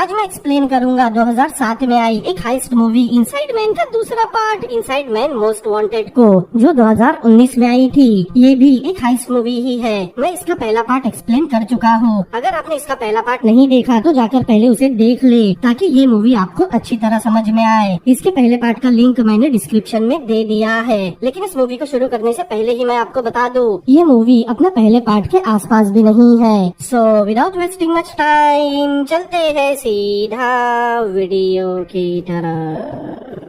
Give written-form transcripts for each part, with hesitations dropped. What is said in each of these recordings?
आज मैं एक्सप्लेन करूंगा 2007 में आई एक हाइस्ट मूवी इनसाइड मैन का दूसरा part inside man most wanted को, जो 2019 में आई थी। ये भी एक हाइस्ट मूवी ही है। मैं इसका पहला पार्ट एक्सप्लेन कर चुका हूँ। अगर आपने इसका पहला पार्ट नहीं देखा तो जाकर पहले उसे देख ले, ताकि ये मूवी आपको अच्छी तरह समझ में आए। इसके पहले पार्ट का लिंक मैंने डिस्क्रिप्शन में दे दिया है। लेकिन इस मूवी को शुरू करने से पहले ही मैं आपको बता दूं, ये मूवी अपना पहले पार्ट के आसपास भी नहीं है। So without wasting much time चलते हैं सीधा वीडियो की तरफ।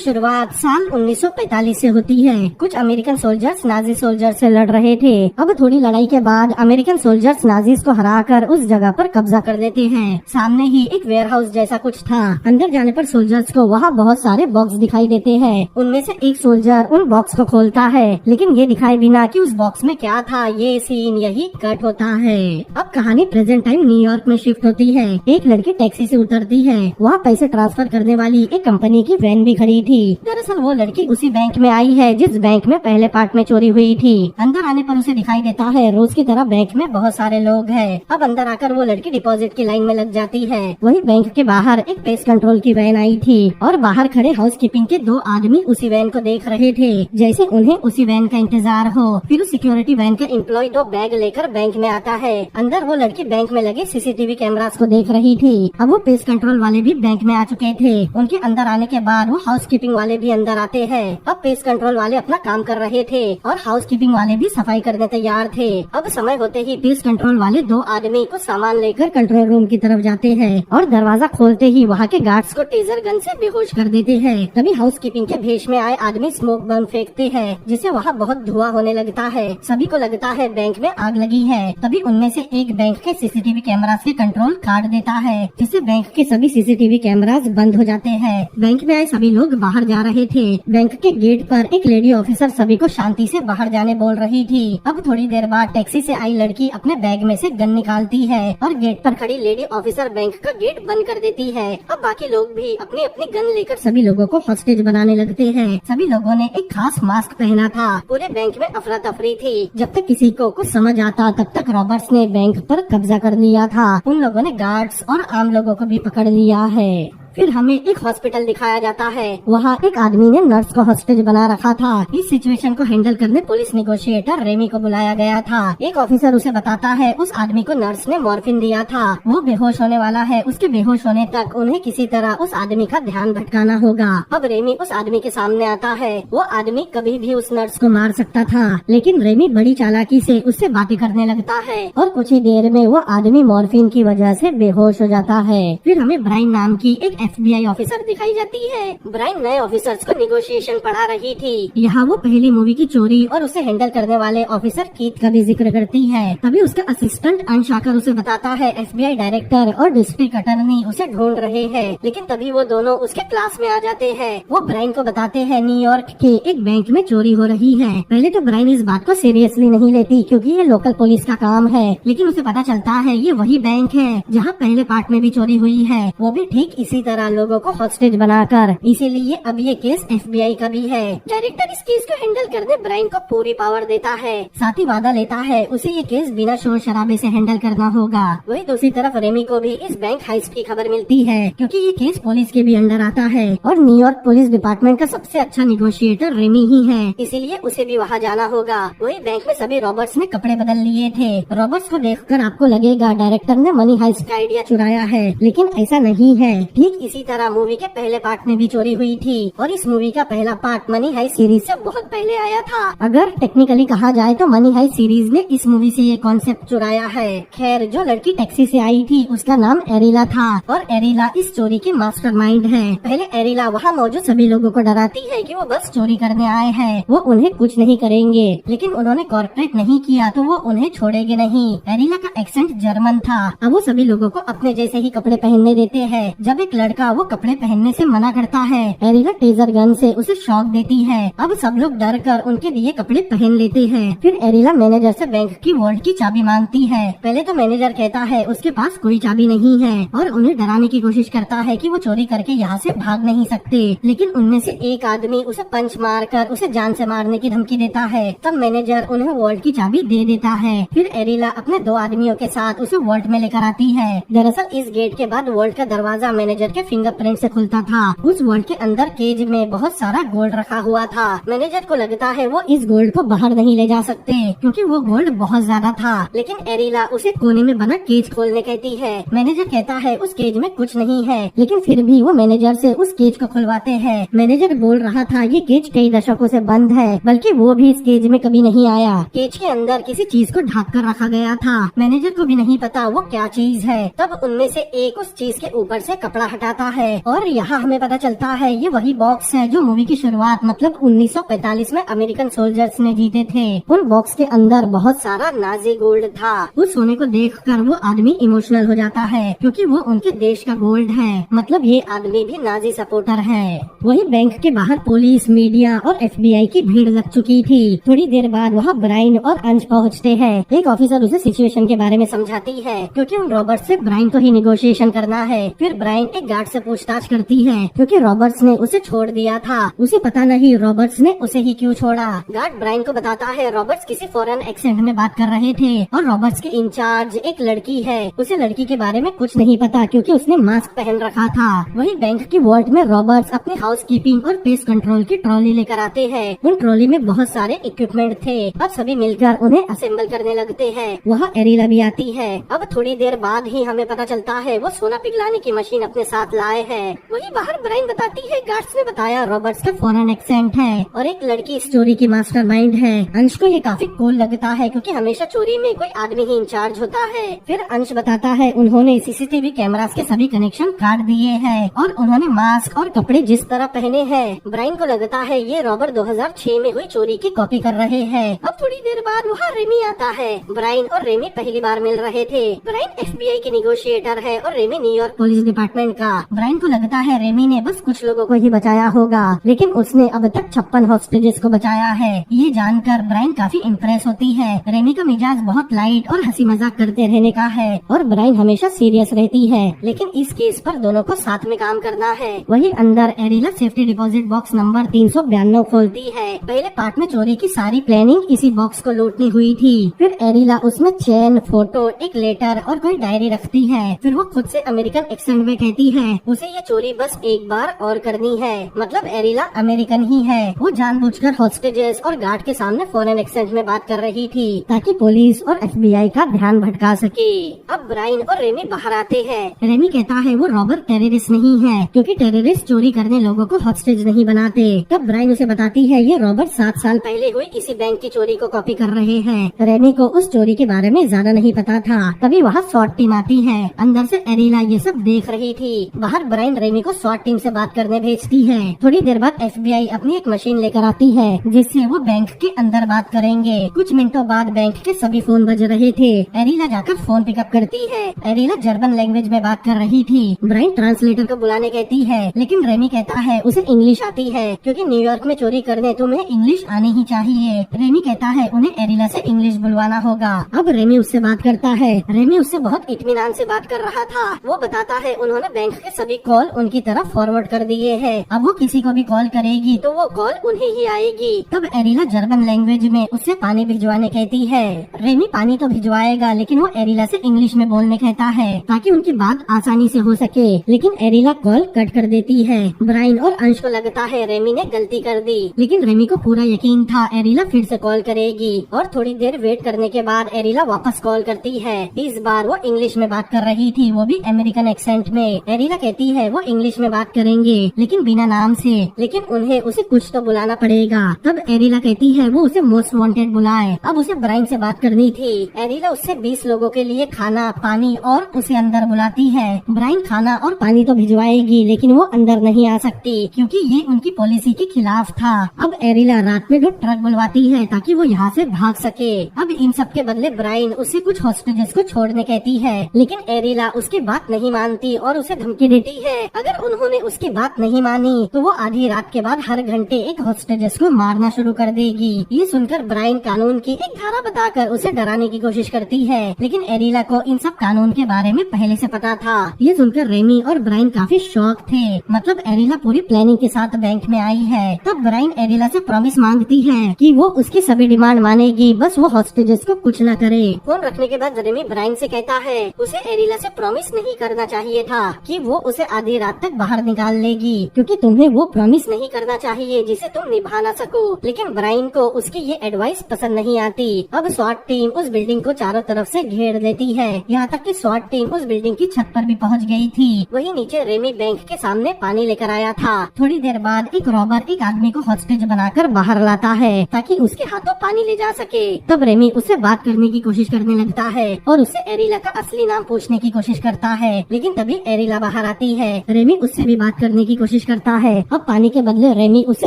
शुरुआत साल 1945 से होती है। कुछ अमेरिकन सोल्जर्स नाजी सोल्जर से लड़ रहे थे। अब थोड़ी लड़ाई के बाद अमेरिकन सोल्जर्स नाजीज को हराकर उस जगह पर कब्जा कर लेते हैं। सामने ही एक वेयरहाउस जैसा कुछ था। अंदर जाने पर सोल्जर्स को वहाँ बहुत सारे बॉक्स दिखाई देते हैं। उनमें से एक सोल्जर उन बॉक्स को खोलता है, लेकिन ये दिखाए बिना कि उस बॉक्स में क्या था। ये सीन यही कट होता है। अब कहानी प्रेजेंट टाइम न्यूयॉर्क में शिफ्ट होती है। एक लड़की टैक्सी से उतरती है। वहाँ पैसे ट्रांसफर करने वाली एक कंपनी की वैन भी खड़ी थी। दरअसल वो लड़की उसी बैंक में आई है जिस बैंक में पहले पार्ट में चोरी हुई थी। अंदर आने पर उसे दिखाई देता है रोज की तरह बैंक में बहुत सारे लोग हैं। अब अंदर आकर वो लड़की डिपॉजिट की लाइन में लग जाती है। वही बैंक के बाहर एक पेस्ट कंट्रोल की वैन आई थी और बाहर खड़े हाउस कीपिंग के 2 आदमी उसी वैन को देख रहे थे, जैसे उन्हें उसी वैन का इंतजार हो। फिर उस सिक्योरिटी वैन का एम्प्लॉय 2 बैग लेकर बैंक में आता है। अंदर वो लड़की बैंक में लगे सीसीटीवी कैमरास को देख रही थी। अब वो पेस्ट कंट्रोल वाले भी बैंक में आ चुके थे। उनके अंदर आने के बाद वो हाउस कीपिंग वाले भी अंदर आते हैं। अब पेस्ट कंट्रोल वाले अपना काम कर रहे थे और हाउस कीपिंग वाले भी सफाई करने तैयार थे। अब समय होते ही पेस्ट कंट्रोल वाले 2 आदमी कुछ सामान लेकर कंट्रोल रूम की तरफ जाते हैं और दरवाजा खोलते ही वहाँ के गार्ड्स को टेजर गन से बेहोश कर देते हैं। तभी हाउस कीपिंग के भेष में आए आदमी स्मोक बम फेंकते हैं, जिससे वहाँ बहुत धुआं होने लगता है। सभी को लगता है बैंक में आग लगी है। तभी उनमें से एक बैंक के सीसीटीवी कैमरास के कंट्रोल काट देता है, जिससे बैंक के सभी सीसीटीवी कैमरास बंद हो जाते हैं। बैंक में आए सभी लोग बाहर जा रहे थे। बैंक के गेट पर एक लेडी ऑफिसर सभी को शांति से बाहर जाने बोल रही थी। अब थोड़ी देर बाद टैक्सी से आई लड़की अपने बैग में से गन निकालती है और गेट पर खड़ी लेडी ऑफिसर बैंक का गेट बंद कर देती है। अब बाकी लोग भी अपनी अपनी गन लेकर सभी लोगों को हॉस्टेज बनाने लगते हैं। सभी लोगों ने एक खास मास्क पहना था। पूरे बैंक में अफरा तफरी थी। जब तक किसी को कुछ समझ आता तब तक रॉबर्ट्स ने बैंक पर कब्जा कर लिया था। उन लोगों ने गार्ड्स और आम लोगों को भी पकड़ लिया है। फिर हमें एक हॉस्पिटल दिखाया जाता है। वहाँ एक आदमी ने नर्स को हॉस्टेज बना रखा था। इस सिचुएशन को हैंडल करने पुलिस नेगोशिएटर रेमी को बुलाया गया था। एक ऑफिसर उसे बताता है उस आदमी को नर्स ने मॉर्फिन दिया था। वो बेहोश होने वाला है। उसके बेहोश होने तक उन्हें किसी तरह उस आदमी का ध्यान भटकाना होगा। अब रेमी उस आदमी के सामने आता है। वो आदमी कभी भी उस नर्स को मार सकता था, लेकिन रेमी बड़ी चालाकी से उससे बातें करने लगता है और कुछ ही देर में वो आदमी मॉर्फिन की वजह से बेहोश हो जाता है। फिर हमें ब्राइन नाम की एक FBI ऑफिसर दिखाई जाती है। ब्राइन नए ऑफिसर्स को नेगोशिएशन पढ़ा रही थी। यहाँ वो पहली मूवी की चोरी और उसे हैंडल करने वाले ऑफिसर कीथ का भी जिक्र करती है। तभी उसका असिस्टेंट अंश आकर उसे बताता है FBI डायरेक्टर और डिस्ट्रिक्ट अटर्नी उसे ढूंढ रहे हैं। लेकिन तभी वो दोनों उसके क्लास में आ जाते हैं। वो ब्राइन को बताते हैं न्यूयॉर्क के एक बैंक में चोरी हो रही है। पहले तो ब्राइन इस बात को सीरियसली नहीं लेती, क्योंकि ये लोकल पुलिस का काम है। लेकिन उसे पता चलता है ये वही बैंक है जहाँ पहले पार्ट में भी चोरी हुई है, वो भी ठीक इसी तरह लोगों को हॉस्टेज बनाकर। इसीलिए अब ये केस FBI का भी है। डायरेक्टर इस केस को हैंडल करने ब्राइन को पूरी पावर देता है। साथ ही वादा लेता है उसे ये केस बिना शोर शराबे से हैंडल करना होगा। वही दूसरी तरफ रेमी को भी इस बैंक हाइस्ट की खबर मिलती है, क्योंकि ये केस पुलिस के भी अंडर आता है और न्यूयॉर्क पुलिस डिपार्टमेंट का सबसे अच्छा निगोशिएटर रेमी ही है। इसीलिए उसे भी वहाँ जाना होगा। वही बैंक में सभी रॉबर्ट्स ने कपड़े बदल लिए थे। रॉबर्ट्स को देखकर आपको लगेगा डायरेक्टर ने मनी हाइस्ट का आइडिया चुराया है, लेकिन ऐसा नहीं है। ठीक इसी तरह मूवी के पहले पार्ट में भी चोरी हुई थी और इस मूवी का पहला पार्ट मनी हाइस्ट सीरीज से बहुत पहले आया था। अगर टेक्निकली कहा जाए तो मनी हाइस्ट सीरीज ने इस मूवी से ये कॉन्सेप्ट चुराया है। खैर, जो लड़की टैक्सी से आई थी उसका नाम एरिला था और एरिला इस चोरी की मास्टरमाइंड है। पहले एरिला वहाँ मौजूद सभी लोगों को डराती है कि वो बस चोरी करने आए हैं, वो उन्हें कुछ नहीं करेंगे। लेकिन उन्होंने कॉर्पोरेट नहीं किया तो वो उन्हें छोड़ेंगे नहीं। एरिला का एक्सेंट जर्मन था। अब वो सभी लोगों को अपने जैसे ही कपड़े पहनने देते हैं। जब एक लड़का का वो कपड़े पहनने से मना करता है। एरिला टेजर गन से उसे शॉक देती है। अब सब लोग डर कर उनके लिए कपड़े पहन लेते हैं। फिर एरिला मैनेजर से बैंक की वॉल्ट की चाबी मांगती है। पहले तो मैनेजर कहता है उसके पास कोई चाबी नहीं है और उन्हें डराने की कोशिश करता है कि वो चोरी करके यहाँ से भाग नहीं सकते। लेकिन उनमें से एक आदमी उसे पंच मारकर उसे जान से मारने की धमकी देता है। तब मैनेजर उन्हें वॉल्ट की चाबी दे देता है। फिर एरिला अपने 2 आदमियों के साथ उसे वॉल्ट में लेकर आती है। दरअसल इस गेट के बाद वॉल्ट का दरवाजा मैनेजर के फिंगरप्रिंट से खुलता था। उस वॉल्ट के अंदर केज में बहुत सारा गोल्ड रखा हुआ था। मैनेजर को लगता है वो इस गोल्ड को बाहर नहीं ले जा सकते क्योंकि वो गोल्ड बहुत ज्यादा था। लेकिन एरिला उसे कोने में बना केज खोलने कहती है। मैनेजर कहता है उस केज में कुछ नहीं है, लेकिन फिर भी वो मैनेजर से उस केज को खुलवाते हैं। मैनेजर बोल रहा था ये केज कई दशकों से बंद है, बल्कि वो भी इस केज में कभी नहीं आया। केज के अंदर किसी चीज को ढक कर रखा गया था। मैनेजर को भी नहीं पता वो क्या चीज है। तब उनमें से एक उस चीज के ऊपर से कपड़ा हटाता है और यहाँ हमें पता चलता है ये वही बॉक्स है जो मूवी की शुरुआत मतलब 1945 में अमेरिकन सोल्जर्स ने जीते थे। उन बॉक्स के अंदर बहुत सारा नाजी गोल्ड था। उस सोने को देखकर वो आदमी इमोशनल हो जाता है क्योंकि वो उनके देश का गोल्ड है। मतलब ये आदमी भी नाजी सपोर्टर है। वही बैंक के बाहर पुलिस, मीडिया और FBI की भीड़ लग चुकी थी। थोड़ी देर बाद वहाँ ब्राइन और अंश पहुँचते हैं। एक ऑफिसर उसे सिचुएशन के बारे में समझाती है क्योंकि उन रॉबर्ट से ब्राइन को ही निगोशिएशन करना है। फिर ब्राइन एक गार्ड से पूछताछ करती है क्योंकि रॉबर्ट्स ने उसे छोड़ दिया था। उसे पता नहीं रॉबर्ट्स ने उसे ही क्यों छोड़ा। गार्ड ब्राइन को बताता है रॉबर्ट्स किसी फॉरेन एक्सेंट में बात कर रहे थे और रॉबर्ट्स के इंचार्ज एक लड़की है। उसे लड़की के बारे में कुछ नहीं पता क्योंकि उसने मास्क पहन रखा था। वही बैंक की वॉल्ट में रॉबर्ट्स अपने हाउस कीपिंग और पेस्ट कंट्रोल की ट्रॉली लेकर आते हैं। उन ट्रॉली में बहुत सारे इक्विपमेंट थे। अब सभी मिलकर उन्हें असेंबल करने लगते हैं। वहाँ एरिला भी आती है। अब थोड़ी देर बाद ही हमें पता चलता है वो सोना पिघलाने की मशीन अपने साथ लाए हैं। वही बाहर ब्राइन बताती है गार्ड्स ने बताया रॉबर्ट्स का फॉरेन एक्सेंट है और एक लड़की इस चोरी की मास्टरमाइंड है। अंश को ये काफी कूल लगता है क्योंकि हमेशा चोरी में कोई आदमी ही इंचार्ज होता है। फिर अंश बताता है उन्होंने CCTV कैमरास के सभी कनेक्शन काट दिए हैं और उन्होंने मास्क और कपड़े जिस तरह पहने हैं ब्राइन को लगता है ये रॉबर्ट 2006 में हुई चोरी की कॉपी कर रहे हैं। अब थोड़ी देर बाद वहाँ रेमी आता है। ब्राइन और रेमी पहली बार मिल रहे थे। ब्राइन FBI की निगोशिएटर है और रेमी न्यूयॉर्क पुलिस डिपार्टमेंट का। ब्राइन को लगता है रेमी ने बस कुछ लोगों को ही बचाया होगा, लेकिन उसने अब तक 56 हॉस्टेजेस को बचाया है। ये जानकर ब्राइन काफी इम्प्रेस होती है। रेमी का मिजाज बहुत लाइट और हंसी मजाक करते रहने का है और ब्राइन हमेशा सीरियस रहती है, लेकिन इस केस पर दोनों को साथ में काम करना है। वही अंदर एरिला सेफ्टी डिपॉजिट बॉक्स नंबर 392 खोलती है। पहले पार्ट में चोरी की सारी प्लानिंग इसी बॉक्स को लूटनी हुई थी। फिर एरिला उसमें चेन, फोटो, एक लेटर और कोई डायरी रखती है। फिर वो खुद से अमेरिकन एक्सेंट में कहती है उसे ये चोरी बस एक बार और करनी है। मतलब एरिला अमेरिकन ही है। वो जानबूझकर हॉस्टेजेस और गार्ड के सामने फॉरेन एक्सेंट में बात कर रही थी ताकि पुलिस और FBI का ध्यान भटका सके। अब ब्राइन और रेमी बाहर आते हैं। रेमी कहता है वो रॉबर टेररिस्ट नहीं है क्योंकि टेररिस्ट चोरी करने लोगों को हॉस्टेज नहीं बनाते। तब ब्राइन उसे बताती है ये रॉबर्ट 7 साल पहले हुई किसी बैंक की चोरी को कॉपी कर रहे हैं। रेमी को उस चोरी के बारे में ज्यादा नहीं पता था। तभी वहाँ SWAT टीम आती है। अंदर से एरिला ये सब देख रही थी। बाहर ब्राइन रेमी को SWAT टीम से बात करने भेजती है। थोड़ी देर बाद FBI अपनी एक मशीन लेकर आती है जिससे वो बैंक के अंदर बात करेंगे। कुछ मिनटों बाद बैंक के सभी फोन बज रहे थे। एरिला जाकर फोन पिकअप करती है। एरिला जर्मन लैंग्वेज में बात कर रही थी। ब्राइन ट्रांसलेटर को बुलाने कहती है, लेकिन रेमी कहता है उसे इंग्लिश आती है क्योंकि न्यूयॉर्क में चोरी करने तुम्हें इंग्लिश आनी ही चाहिए। रेमी कहता है उन्हें एरिला से इंग्लिश बुलवाना होगा। अब रेमी उससे बात करता है। रेमी उससे बहुत इत्मीनान से बात कर रहा था। वो बताता है उन्होंने बैंक के सभी कॉल उनकी तरफ फॉरवर्ड कर दिए हैं। अब वो किसी को भी कॉल करेगी तो वो कॉल उन्हें ही आएगी। तब एरिला जर्मन लैंग्वेज में उससे पानी भिजवाने कहती है। रेमी पानी तो भिजवाएगा लेकिन वो एरिला से इंग्लिश में बोलने कहता है ताकि उनकी बात आसानी से हो सके, लेकिन एरिला कॉल कट कर देती है। ब्राइन और अंश को लगता है रेमी ने गलती कर दी, लेकिन रेमी को पूरा यकीन था एरिला फिर से कॉल करेगी और थोड़ी देर वेट करने के बाद एरिला वापस कॉल करती है। इस बार वो इंग्लिश में बात कर रही थी, वो भी अमेरिकन एक्सेंट में। एरिला कहती है वो इंग्लिश में बात करेंगे लेकिन बिना नाम से, लेकिन उन्हें उसे कुछ तो बुलाना पड़ेगा। तब एरिला कहती है वो उसे मोस्ट वांटेड बुलाए। अब उसे ब्राइन से बात करनी थी। एरिला उससे 20 लोगों के लिए खाना, पानी और उसे अंदर बुलाती है। ब्राइन खाना और पानी तो भिजवाएगी लेकिन वो अंदर नहीं आ सकती क्योंकि ये उनकी पॉलिसी के खिलाफ था। अब एरिला रात में 2 ट्रक बुलवाती है ताकि वो यहाँ से भाग सके। अब इन सब के बदले ब्राइन उससे कुछ हॉस्टेजेस को छोड़ने कहती है, लेकिन एरिला उसकी बात नहीं मानती और उसे धमकी धमकी देती है अगर उन्होंने उसकी बात नहीं मानी तो वो आधी रात के बाद हर घंटे एक हॉस्टेजेस को मारना शुरू कर देगी। ये सुनकर ब्रायन कानून की एक धारा बताकर उसे डराने की कोशिश करती है, लेकिन एरिला को इन सब कानून के बारे में पहले से पता था। ये सुनकर रेमी और ब्रायन काफी शॉक थे, मतलब एरिला पूरी प्लानिंग के साथ बैंक में आई है। तब ब्रायन एरिला से प्रॉमिस मांगती है कि वो उसकी सभी डिमांड मानेगी, बस वो हॉस्टेजेस को कुछ न करे। फोन रखने के बाद रेमी ब्रायन से कहता है उसे एरिला से प्रॉमिस नहीं करना चाहिए था कि वो उसे आधी रात तक बाहर निकाल लेगी, क्योंकि तुम्हें वो प्रॉमिस नहीं करना चाहिए जिसे तुम निभा ना सको। लेकिन ब्रायन को उसकी ये एडवाइस पसंद नहीं आती। अब स्वाट टीम उस बिल्डिंग को चारों तरफ से घेर देती है, यहाँ तक कि स्वाट टीम उस बिल्डिंग की छत पर भी पहुँच गई थी। वहीं नीचे रेमी बैंक के सामने पानी लेकर आया था। थोड़ी देर बाद एक रॉबर एक आदमी को हॉस्टेज बनाकर बाहर लाता है ताकि उसके हाथों पानी ले जा सके। तब रेमी उससे बात करने की कोशिश करने लगता है और उससे एरिला का असली नाम पूछने की कोशिश करता है, लेकिन तभी एरिला बाहर आती है। रेमी उससे भी बात करने की कोशिश करता है। अब पानी के बदले रेमी उसे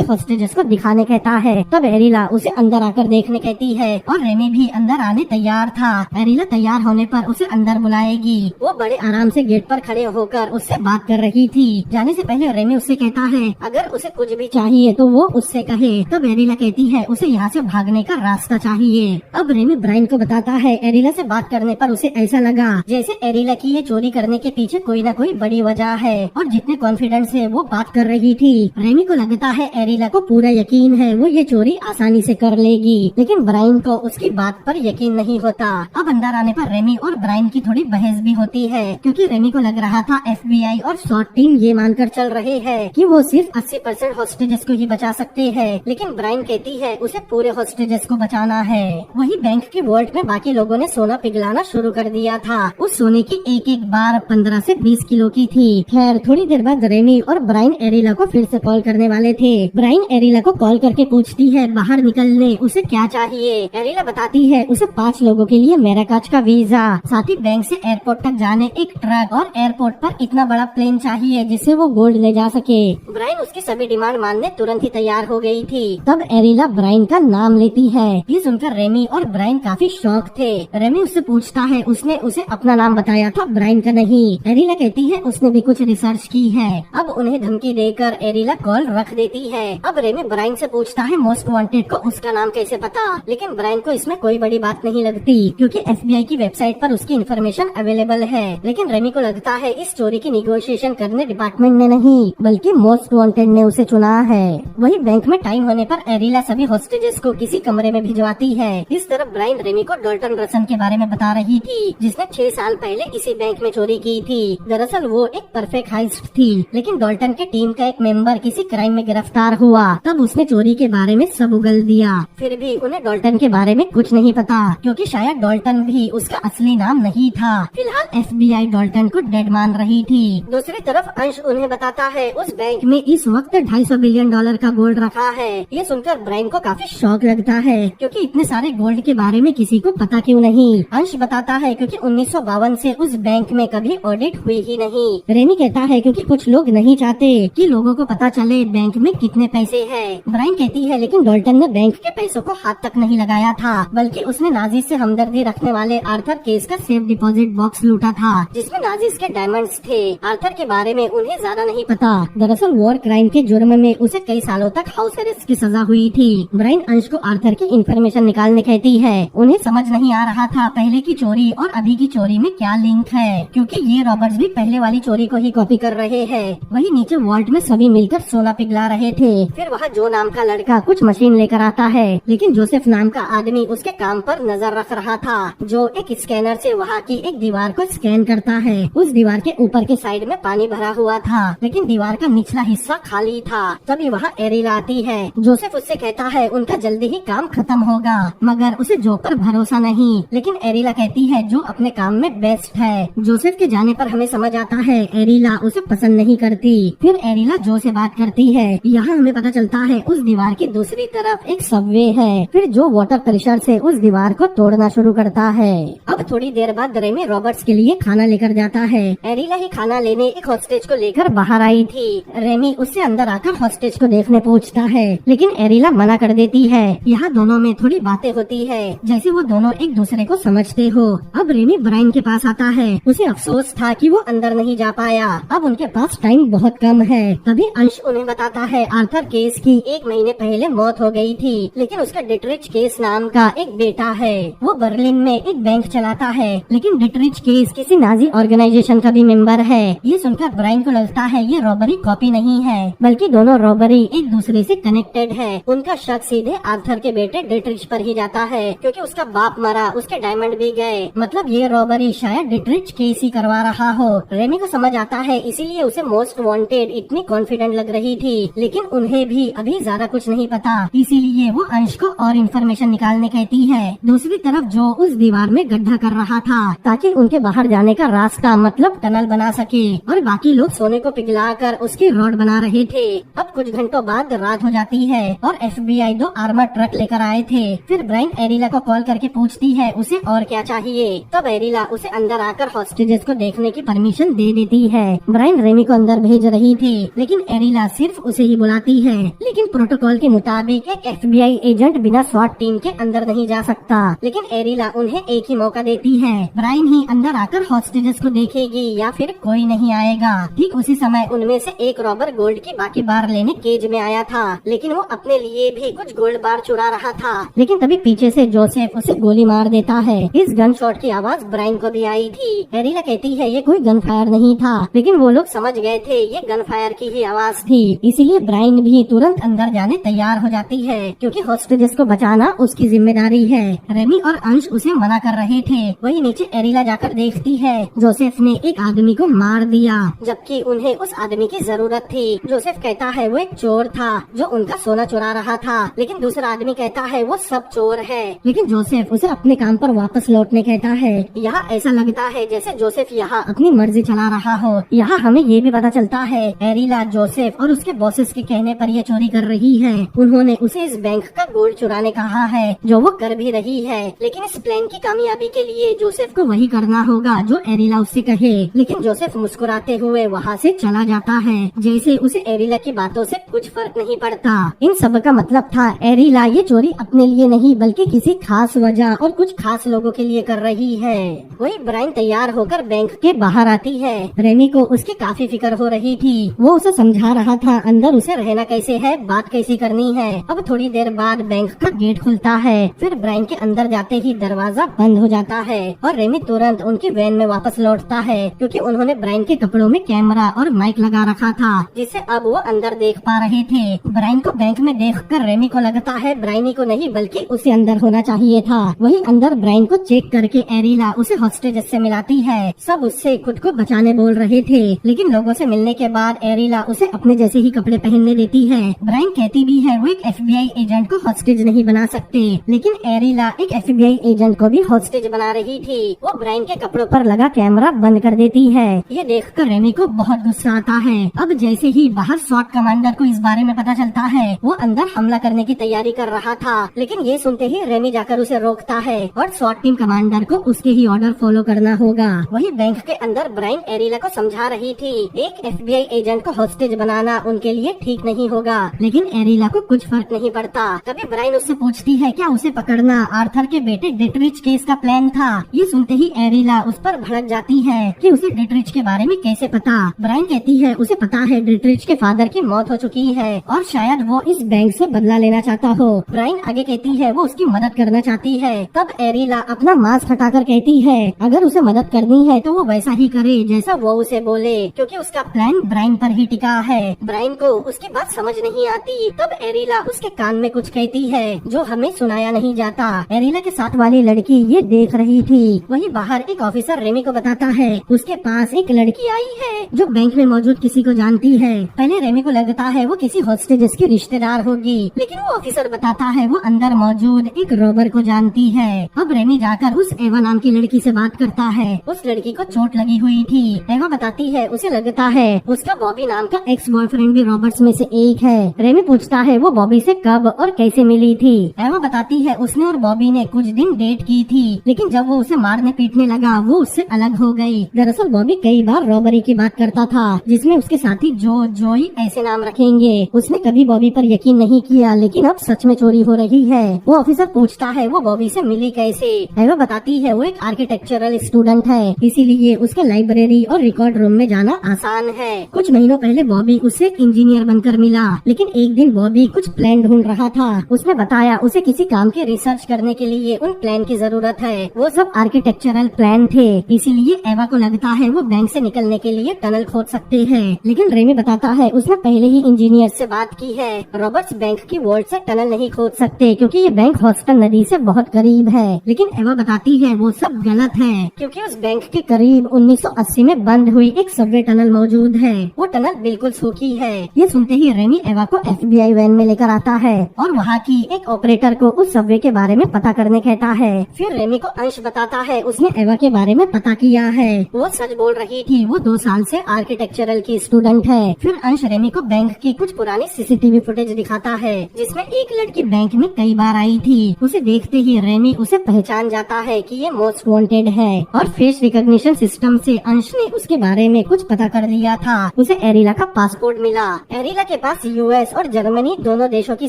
हॉस्टेजेस को दिखाने कहता है। तब एरिला उसे अंदर आकर देखने कहती है और रेमी भी अंदर आने तैयार था। एरिला तैयार होने पर उसे अंदर बुलाएगी। वो बड़े आराम से गेट पर खड़े होकर उससे बात कर रही थी। जाने से पहले रेमी उससे कहता है अगर उसे कुछ भी चाहिए तो वो उससे कहे। तब एरिला कहती है उसे यहाँ से भागने का रास्ता चाहिए। अब रेमी ब्रायन को बताता है एरिला से बात करने पर उसे ऐसा लगा जैसे एरिला की ये चोरी करने के पीछे कोई न कोई बड़ी वजह है, और जितने कॉन्फिडेंस से वो बात कर रही थी रेमी को लगता है एरिला को पूरा यकीन है वो ये चोरी आसानी से कर लेगी, लेकिन ब्रायन को उसकी बात पर यकीन नहीं होता। अब अंदर आने पर रेमी और ब्रायन की थोड़ी बहस भी होती है, क्योंकि रेमी को लग रहा था FBI और स्वाट टीम ये मानकर चल रहे हैं कि वो सिर्फ 80% हॉस्टेजेस को ही बचा सकते हैं, लेकिन ब्रायन कहती है उसे पूरे हॉस्टेजेस को बचाना है। वही बैंक के वॉल्ट में बाकी लोगों ने सोना पिघलाना शुरू कर दिया था। उस सोने की एक एक बार 15 से 20 किलो की थी। खैर थोड़ी देर बाद रेमी और ब्रायन एरिला को फिर से कॉल करने वाले थे। ब्रायन एरिला को कॉल करके पूछती है बाहर निकलने उसे क्या चाहिए। एरिला बताती है उसे 5 लोगों के लिए मैराकाच का वीजा, साथ ही बैंक से एयरपोर्ट तक जाने एक ट्रक और एयरपोर्ट पर इतना बड़ा प्लेन चाहिए जिससे वो गोल्ड ले जा सके। ब्रायन उसकी सभी डिमांड मानने तुरंत ही तैयार हो गई थी। तब एरिला ब्रायन का नाम लेती है। ये सुनकर रेमी और ब्रायन काफी शॉक थे। रेमी उससे पूछता है उसने उसे अपना नाम बताया था, ब्रायन का नहीं। एरिला कहती है उसने भी कुछ रिसर्च की है। अब उन्हें धमकी देकर एरिला कॉल रख देती है। अब रेमी ब्रायन से पूछता है मोस्ट वांटेड को उसका नाम कैसे पता, लेकिन ब्रायन को इसमें कोई बड़ी बात नहीं लगती, क्योंकि FBI की वेबसाइट पर उसकी इन्फॉर्मेशन अवेलेबल है। लेकिन रेमी को लगता है इस चोरी की निगोशिएशन करने डिपार्टमेंट ने नहीं बल्कि मोस्ट वांटेड ने उसे चुना है। वही बैंक में टाइम होने पर एरिला सभी हॉस्टेजेस को किसी कमरे में भिजवाती है। इस तरफ ब्रायन रेमी को डॉल्टन रसन के बारे में बता रही थी, जिसने 6 साल पहले इसी बैंक में चोरी की थी। दरअसल वो एक परफेक्ट हाइस्ट थी, लेकिन डॉल्टन के टीम का एक मेंबर किसी क्राइम में गिरफ्तार हुआ, तब उसने चोरी के बारे में सब उगल दिया। फिर भी उन्हें डॉल्टन के बारे में कुछ नहीं पता, क्योंकि शायद डॉल्टन भी उसका असली नाम नहीं था। फिलहाल FBI डॉल्टन को डेड मान रही थी। दूसरी तरफ अंश उन्हें बताता है उस बैंक में इस वक्त $250 बिलियन का गोल्ड रखा है। ये सुनकर ब्रायन को काफी शौक लगता है, क्योंकि इतने सारे गोल्ड के बारे में किसी को पता क्यों नहीं। अंश बताता है क्योंकि 1952 से उस बैंक में कभी ऑडिट हुई ही नहीं। रेमी कहता है क्योंकि कुछ लोग नहीं चाहते कि लोगों को पता चले बैंक में कितने पैसे हैं। ब्रायन कहती है लेकिन डॉल्टन ने बैंक के पैसों को हाथ तक नहीं लगाया था, बल्कि उसने नाजिस से हमदर्दी रखने वाले आर्थर केस का सेफ डिपॉजिट बॉक्स लूटा था, जिसमें नाजिस के डायमंड्स थे। आर्थर के बारे में उन्हें ज्यादा नहीं पता। दरअसल वॉर क्राइम के जुर्म में उसे कई सालों तक हाउस अरेस्ट की सजा हुई थी। ब्रायन अंश को आर्थर की इन्फॉर्मेशन निकालने कहती है। उन्हें समझ नहीं आ रहा था पहले की चोरी और अभी की चोरी में क्या लिंक है, क्योंकि ये रॉबर्ट्स भी पहले वाली चोरी को ही कॉपी कर रहे हैं। वही नीचे वॉल्ट में सभी मिलकर सोना पिघला रहे थे। फिर वहाँ जो नाम का लड़का कुछ मशीन लेकर आता है, लेकिन जोसेफ नाम का आदमी उसके काम पर नजर रख रहा था, जो एक स्कैनर से वहाँ की एक दीवार को स्कैन करता है। उस दीवार के ऊपर के साइड में पानी भरा हुआ था, लेकिन दीवार का निचला हिस्सा खाली था। तभी वहाँ एरिला आती है। जोसेफ उससे कहता है उनका जल्दी ही काम खत्म होगा, मगर उसे जो पर भरोसा नहीं। लेकिन एरिला कहती है जो अपने काम में बेस्ट है। जोसेफ के जाने पर हमें समझ आता है एरिला उसे पसंद नहीं करती। फिर एरिला जो से बात करती है। यहाँ हमें पता चलता है उस दीवार की दूसरी तरफ एक सबवे है। फिर जो वाटर प्रेशर से उस दीवार को तोड़ना शुरू करता है। अब थोड़ी देर बाद रेमी रॉबर्ट्स के लिए खाना लेकर जाता है। एरिला ही खाना लेने एक हॉस्टेज को लेकर बाहर आई थी। रेमी उससे अंदर आकर हॉस्टेज को देखने पूछता है, लेकिन एरिला मना कर देती है। यहाँ दोनों में थोड़ी बातें होती है, जैसे वो दोनों एक दूसरे को समझते हो। अब रेमी ब्रायन के पास आता है। उसे अफसोस था कि वो अंदर नहीं जा पाया। अब उनके पास टाइम बहुत कम है। तभी अंश उन्हें बताता है आर्थर केस की 1 महीने पहले मौत हो गई थी, लेकिन उसका डिटरिच केस नाम का एक बेटा है। वो बर्लिन में एक बैंक चलाता है, लेकिन डिटरिच केस किसी नाजी ऑर्गेनाइजेशन का भी मेंबर है। ये सुनकर ब्रायन को लगता है ये रॉबरी कॉपी नहीं है, बल्कि दोनों रॉबरी एक दूसरे से कनेक्टेड है। उनका शक सीधे आर्थर के बेटे डिटरिच पर ही जाता है, क्योंकि उसका बाप मरा, उसके डायमंड भी गए। मतलब ये रॉबरी शायद डिटरिच केस ही करवा रहा हो। रेमी को समझ आता है, इसीलिए उसे मोस्ट वांटेड इतनी कॉन्फिडेंट लग रही थी, लेकिन उन्हें भी अभी ज्यादा कुछ नहीं पता, इसीलिए वो अंश को और इन्फॉर्मेशन निकालने कहती है। दूसरी तरफ जो उस दीवार में गड्ढा कर रहा था ताकि उनके बाहर जाने का रास्ता मतलब टनल बना सके, और बाकी लोग सोने को पिघलाकर उसकी रॉड बना रहे थे। अब कुछ घंटों बाद रात हो जाती है और FBI 2 आर्मर ट्रक लेकर आए थे। फिर ब्रायन एरिला को कॉल करके पूछती है उसे और क्या चाहिए। तब एरिला उसे अंदर आकर हॉस्टेजेस को देखने की परमिशन दे देती है। ब्रायन रेमी को अंदर भेज रही थी, लेकिन एरिला सिर्फ उसे ही बुलाती है। लेकिन प्रोटोकॉल के मुताबिक एक FBI एजेंट बिना स्वाट टीम के अंदर नहीं जा सकता, लेकिन एरिला उन्हें एक ही मौका देती है। ब्रायन ही अंदर आकर हॉस्टेजेस को देखेगी या फिर कोई नहीं आएगा। ठीक उसी समय उनमें से एक रॉबर गोल्ड की बाकी बार लेने केज में आया था, लेकिन वो अपने लिए भी कुछ गोल्ड बार चुरा रहा था। लेकिन तभी पीछे से जोसेफ उसे गोली मार देता है। इस गन शॉट की आवाज ब्रायन को भी आई थी। एरिला कहती है ये कोई गन फायर नहीं था, लेकिन वो लोग समझ गए थे ये गन फायर की ही आवाज थी, इसीलिए ब्रायन भी तुरंत अंदर जाने तैयार हो जाती है, क्योंकि हॉस्टेजेस को बचाना उसकी जिम्मेदारी है। रेमी और अंश उसे मना कर रहे थे। वही नीचे एरिला जाकर देखती है जोसेफ ने एक आदमी को मार दिया, जबकि उन्हें उस आदमी की जरूरत थी। जोसेफ कहता है वो एक चोर था जो उनका सोना चुरा रहा था, लेकिन दूसरा आदमी कहता है वो सब चोर है। लेकिन जोसेफ उसे अपने काम पर वापस लौटने कहता है। यहाँ ऐसा लगता है जैसे जोसेफ यहाँ अपनी मर्जी चला रहा हो। यहाँ हमें ये भी पता चलता है एरिला जोसेफ और उसके बॉसेस के कहने पर ये चोरी कर रही है। उन्होंने उसे इस बैंक का गोल्ड चुराने कहा है, जो वो कर भी रही है। लेकिन इस प्लान की कामयाबी के लिए जोसेफ को वही करना होगा जो एरिला उससे कहे। लेकिन जोसेफ मुस्कुराते हुए वहाँ से चला जाता है, जैसे उसे एरिला की बातों से कुछ फर्क नहीं पड़ता। इन सब का मतलब था एरिला ये चोरी अपने लिए नहीं बल्कि किसी खास वजह और कुछ खास लोगों के लिए कर रही है। वही ब्रायन तैयार होकर बैंक के बाहर आती है। रेमी को उसकी काफी फिक्र हो रही थी। वो उसे समझा रहा था अंदर उसे रहना कैसे है, बात कैसी करनी है। अब थोड़ी देर बाद बैंक का गेट खुलता है। फिर ब्रायन के अंदर जाते ही दरवाजा बंद हो जाता है और रेमी तुरंत उनकी वैन में वापस लौटता है, क्योंकि उन्होंने ब्रायन के कपड़ों में कैमरा और माइक लगा रखा था, जिससे अब वो अंदर देख पा रहे थे। ब्रायन को बैंक में देखकर रेमी को लगता है ब्रायनी को नहीं बल्कि उसे अंदर होना चाहिए था। वही अंदर ब्रायन को चेक करके एरिला उसे हॉस्टेजेस से मिलाती है। सब उससे खुद को बचाने बोल रहे थे, लेकिन लोगों से मिलने के बाद एरिला उसे अपने जैसे ही कपड़े पहनने देती है। ब्रायन कहती भी है वो एक FBI एजेंट को हॉस्टेज नहीं बना सकते, लेकिन एरिला एक FBI एजेंट को भी हॉस्टेज बना रही थी। वो ब्रायन के कपड़ों पर लगा कैमरा बंद कर देती है। ये देखकर रेमी को बहुत गुस्सा आता है। अब जैसे ही बाहर स्वॉट कमांडर को इस बारे में पता चलता है, वो अंदर हमला करने की तैयारी कर रहा था, लेकिन ये सुनते ही रेमी जाकर उसे रोकता है और स्वॉट टीम कमांडर को उसके ही ऑर्डर फॉलो करना होगा। वही बैंक के अंदर ब्रायन एरिला को समझा रही थी एक FBI एजेंट को हॉस्टेज बनाना उनके लिए ठीक नहीं होगा, लेकिन एरिला को कुछ फर्क नहीं पड़ता। तभी ब्रायन उससे पूछती है क्या उसे पकड़ना आर्थर के बेटे डिटरिच केस का प्लान था। ये सुनते ही एरिला उस पर भड़क जाती है कि उसे डिटरिच के बारे में कैसे पता। ब्रायन कहती है उसे पता है डिटरिच के फादर की मौत हो चुकी है और शायद वो इस बैंक से बदला लेना चाहता हो। ब्रायन आगे कहती है वो उसकी मदद करना चाहती है। तब एरिला अपना मास्क हटाकर कहती है अगर उसे मदद करनी है तो वो वैसा ही करे जैसा वो उसे बोले, क्योंकि उसका प्लान ब्रायन पर ही टिका है। ब्रायन को उसकी बात समझ नहीं आती। तब एरिला उसके कान में कुछ कहती है जो हमें सुनाया नहीं जाता। एरिला के साथ वाली लड़की ये देख रही थी। वही बाहर एक ऑफिसर रेमी को बताता है उसके पास एक लड़की आई है जो बैंक में मौजूद किसी को जानती है। पहले रेमी को लगता है वो किसी हॉस्टेजेस की रिश्तेदार होगी, लेकिन वो ऑफिसर बताता है वो अंदर मौजूद एक रॉबर को जानती है। अब रेमी जाकर उस एवा नाम की लड़की से बात करता है। उस लड़की को चोट लगी हुई थी। एवा बताती है उसे लगता है उसका बॉबी नाम का एक्स बॉयफ्रेंड भी रॉबर्ट्स में से एक है। रेमी पूछता है वो बॉबी से कब और कैसे मिली थी। एवा बताती है उसने और बॉबी ने कुछ दिन डेट की थी, लेकिन जब वो उसे मारने पीटने लगा वो उससे अलग हो गई। दरअसल बॉबी कई बार रॉबरी की बात करता था, जिसमें उसके साथी जोई ऐसे नाम रखेंगे। उसने कभी बॉबी पर यकीन नहीं किया, लेकिन अब सच में चोरी हो रही है। वो ऑफिसर पूछता है वो बॉबी से मिली कैसे। एवा बताती है वो एक आर्किटेक्चरल स्टूडेंट है, इसीलिए उसके लाइब्रेरी और रिकॉर्ड रूम में जाना आसान है। कुछ महीनों पहले बॉबी उसे इंजीनियर बनकर मिला, लेकिन एक दिन बॉबी कुछ प्लान ढूंढ रहा था। उसने बताया उसे किसी काम के रिसर्च करने के लिए उन प्लान की जरूरत है। वो सब आर्किटेक्चरल प्लान थे, इसीलिए एवा को लगता है वो बैंक से निकलने के लिए टनल खोद सकते हैं। लेकिन रेमी बताता है उसने पहले ही इंजीनियर से बात की है। रॉबर्ट्स बैंक की वॉल्ट से टनल नहीं खोद सकते क्योंकि ये बैंक हॉस्टन नदी से बहुत करीब है। लेकिन एवा बताती है वो सब गलत है, क्योंकि उस बैंक के करीब 1980 में बंद हुई एक सबवे टनल मौजूद है। वो टनल बिल्कुल सूखी है। ये सुनते ही रेमी एवा को FBI वैन में लेकर आता है और वहाँ की एक ऑपरेटर को उस सबवे के बारे में पता करने कहता है। फिर रेमी को अंश बताता है उसने एवा के बारे में पता किया है। वो सच बोल रही थी, वो 2 साल से आर्किटेक्चरल की स्टूडेंट है। फिर अंश रेमी को बैंक की कुछ पुरानी CCTV फुटेज दिखाता है जिसमें एक लड़की बैंक में कई बार आई थी। उसे देखते ही रेमी उसे पहचान जाता है कि ये मोस्ट वांटेड है और फेस रिकॉग्निशन सिस्टम से अंश ने उसके बारे में कुछ पता कर लिया था। उसे एरिला का पासपोर्ट मिला। एरिला के पास US और जर्मनी दोनों देशों की